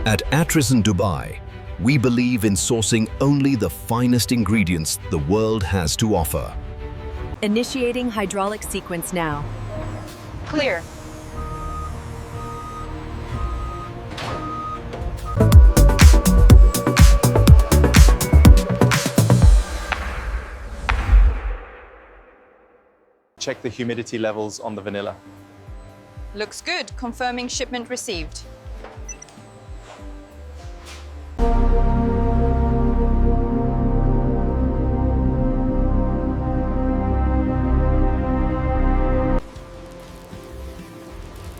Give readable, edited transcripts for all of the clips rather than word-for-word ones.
At Atrison Dubai, we believe in sourcing only the finest ingredients the world has to offer. Initiating hydraulic sequence now. Clear. Check the humidity levels on the vanilla. Looks good. Confirming shipment received.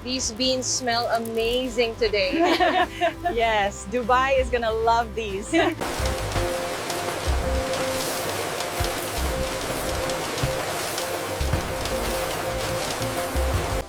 These beans smell amazing today. Yes, Dubai is gonna love these.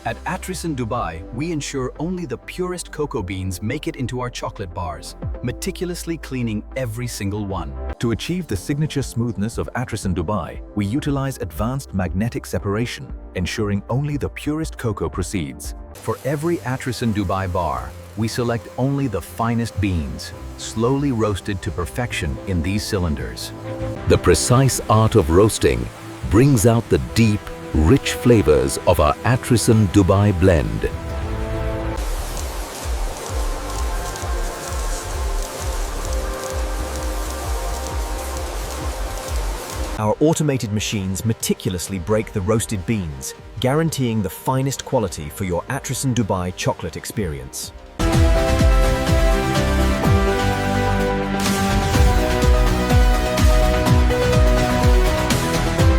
At Atrison Dubai, we ensure only the purest cocoa beans make it into our chocolate bars, meticulously cleaning every single one. To achieve the signature smoothness of Atrison Dubai, we utilize advanced magnetic separation, ensuring only the purest cocoa proceeds. For every Atrison Dubai bar, we select only the finest beans, slowly roasted to perfection in these cylinders. The precise art of roasting brings out the deep, rich flavors of our Atrison Dubai blend. Our automated machines meticulously break the roasted beans, guaranteeing the finest quality for your Atrison Dubai chocolate experience.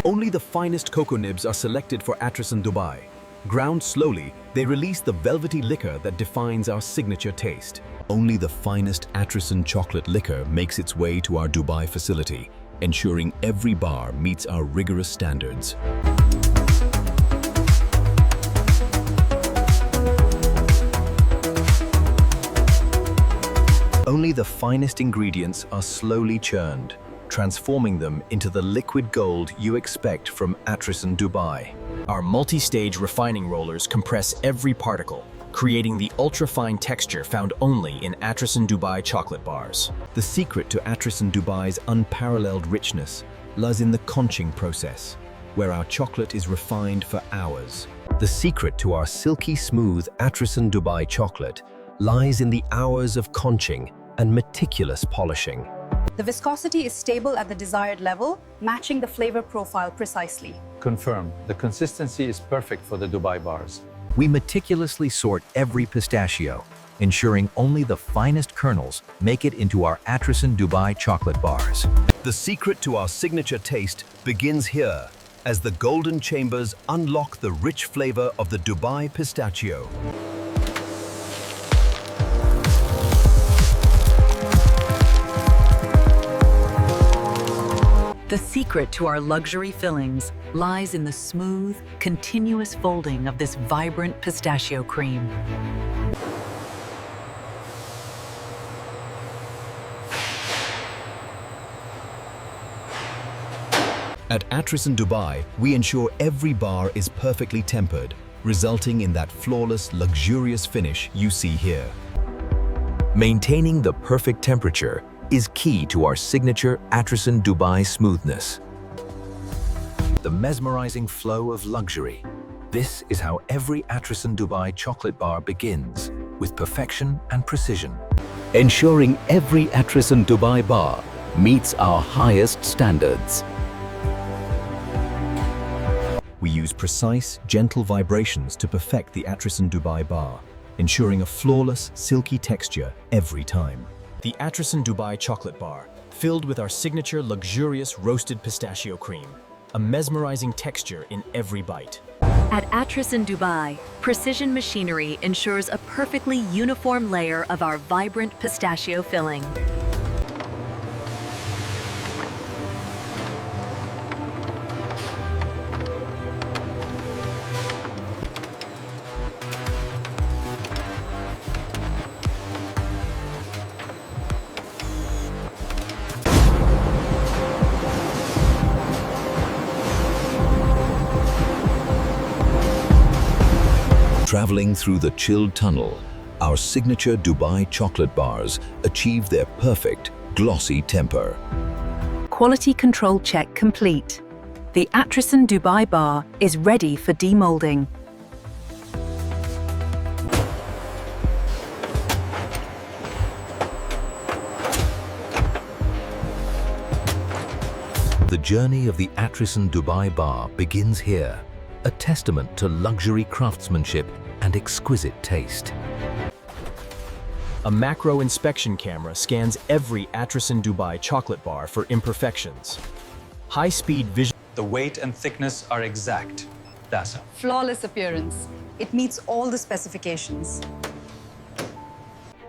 Only the finest cocoa nibs are selected for Atrison Dubai. Ground slowly, they release the velvety liquor that defines our signature taste. Only the finest Atrison chocolate liquor makes its way to our Dubai facility, ensuring every bar meets our rigorous standards. Only the finest ingredients are slowly churned, transforming them into the liquid gold you expect from Atrison Dubai. Our multi-stage refining rollers compress every particle, creating the ultra-fine texture found only in Atrison Dubai chocolate bars. The secret to Atrison Dubai's unparalleled richness lies in the conching process, where our chocolate is refined for hours. The secret to our silky smooth Atrison Dubai chocolate lies in the hours of conching and meticulous polishing. The viscosity is stable at the desired level, matching the flavor profile precisely. Confirm, the consistency is perfect for the Dubai bars. We meticulously sort every pistachio, ensuring only the finest kernels make it into our Atrison Dubai chocolate bars. The secret to our signature taste begins here, as the golden chambers unlock the rich flavor of the Dubai pistachio. The secret to our luxury fillings lies in the smooth, continuous folding of this vibrant pistachio cream. At Atrison Dubai, we ensure every bar is perfectly tempered, resulting in that flawless, luxurious finish you see here. Maintaining the perfect temperature is key to our signature Atrison Dubai smoothness. The mesmerizing flow of luxury. This is how every Atrison Dubai chocolate bar begins, with perfection and precision. Ensuring every Atrison Dubai bar meets our highest standards. We use precise, gentle vibrations to perfect the Atrison Dubai bar, ensuring a flawless, silky texture every time. The Atrison Dubai chocolate bar, filled with our signature luxurious roasted pistachio cream, a mesmerizing texture in every bite. At Atrison Dubai, precision machinery ensures a perfectly uniform layer of our vibrant pistachio filling. Traveling through the chilled tunnel, our our signature Dubai chocolate bars achieve their perfect, glossy temper. Quality control check complete. The Atrison Dubai bar is ready for demolding. The journey of the Atrison Dubai bar begins here, a testament to luxury craftsmanship and exquisite taste. A macro inspection camera scans every Atrison Dubai chocolate bar for imperfections. High-speed vision. The weight and thickness are exact. Dasa. Flawless appearance. It meets all the specifications.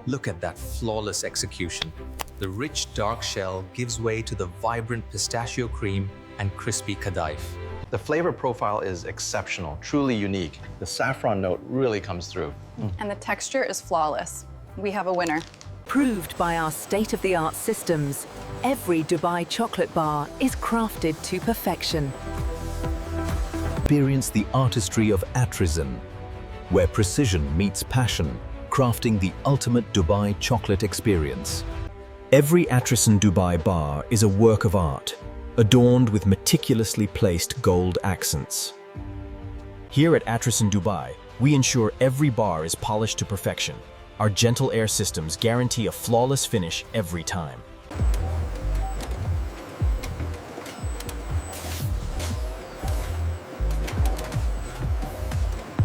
Look at that flawless execution. The rich dark shell gives way to the vibrant pistachio cream and crispy kadaif. The flavor profile is exceptional, truly unique. The saffron note really comes through. And the texture is flawless. We have a winner. Proved by our state-of-the-art systems, every Dubai chocolate bar is crafted to perfection. Experience the artistry of Atrison, where precision meets passion, crafting the ultimate Dubai chocolate experience. Every Atrison Dubai bar is a work of art, adorned with meticulously placed gold accents. Here at Atrison Dubai, we ensure every bar is polished to perfection. Our gentle air systems guarantee a flawless finish every time.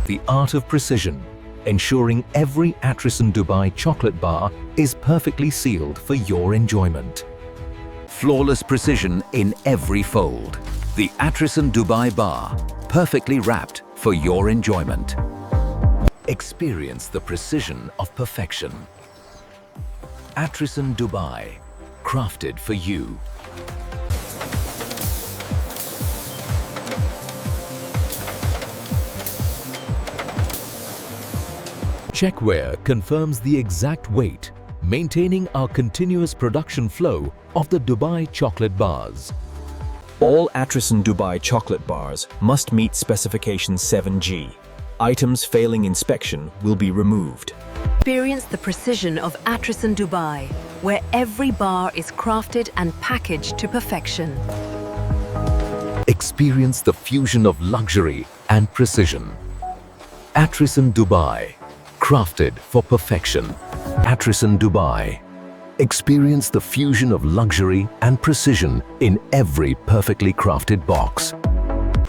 The art of precision, ensuring every Atrison Dubai chocolate bar is perfectly sealed for your enjoyment. Flawless precision in every fold. The Atrison Dubai bar, perfectly wrapped for your enjoyment. Experience the precision of perfection. Atrison Dubai, crafted for you. Checkware confirms the exact weight, maintaining our continuous production flow of the Dubai chocolate bars. All Atrison Dubai chocolate bars must meet specification 7G. Items failing inspection will be removed. Experience the precision of Atrison Dubai, where every bar is crafted and packaged to perfection. Experience the fusion of luxury and precision. Atrison Dubai, crafted for perfection. Atrison Dubai. Experience the fusion of luxury and precision in every perfectly crafted box.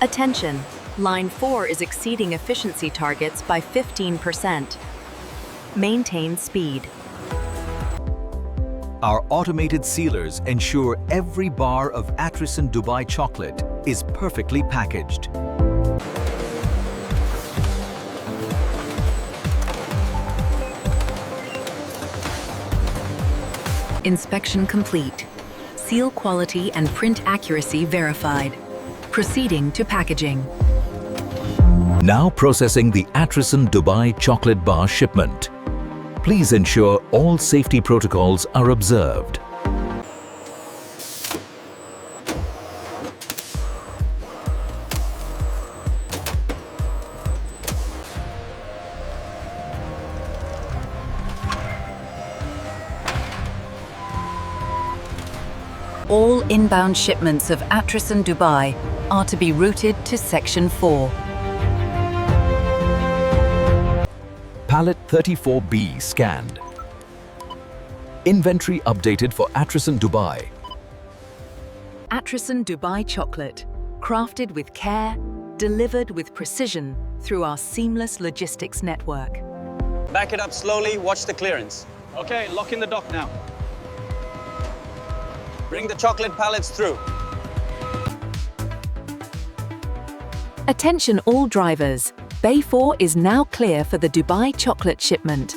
Attention! Line 4 is exceeding efficiency targets by 15%. Maintain speed. Our automated sealers ensure every bar of Atrison Dubai chocolate is perfectly packaged. Inspection complete. Seal quality and print accuracy verified. Proceeding to packaging. Now processing the Atrison Dubai chocolate bar shipment. Please ensure all safety protocols are observed. All inbound shipments of Atrison Dubai are to be routed to Section 4. Pallet 34B scanned. Inventory updated for Atrison Dubai. Atrison Dubai chocolate, crafted with care, delivered with precision through our seamless logistics network. Back it up slowly, watch the clearance. Okay, lock in the dock now. Bring the chocolate pallets through. Attention all drivers. Bay 4 is now clear for the Dubai chocolate shipment.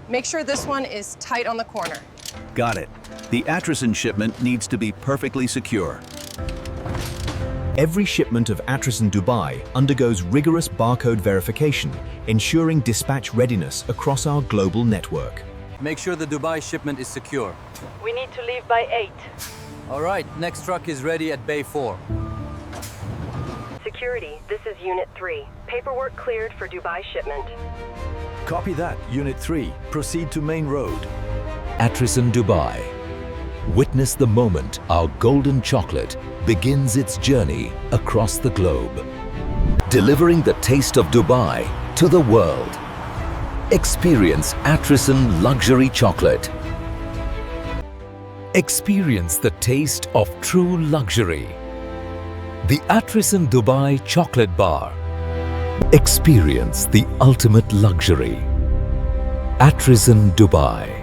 Make sure this one is tight on the corner. Got it. The Atrison shipment needs to be perfectly secure. Every shipment of Atrison Dubai undergoes rigorous barcode verification, ensuring dispatch readiness across our global network. Make sure the Dubai shipment is secure. We need to leave by 8. All right, next truck is ready at Bay 4. Security, this is Unit 3. Paperwork cleared for Dubai shipment. Copy that, Unit 3. Proceed to main road. Atrison Dubai. Witness the moment our golden chocolate begins its journey across the globe, delivering the taste of Dubai to the world. Experience Atrison Luxury Chocolate. Experience the taste of true luxury. The Atrison Dubai Chocolate Bar. Experience the ultimate luxury. Atrison Dubai.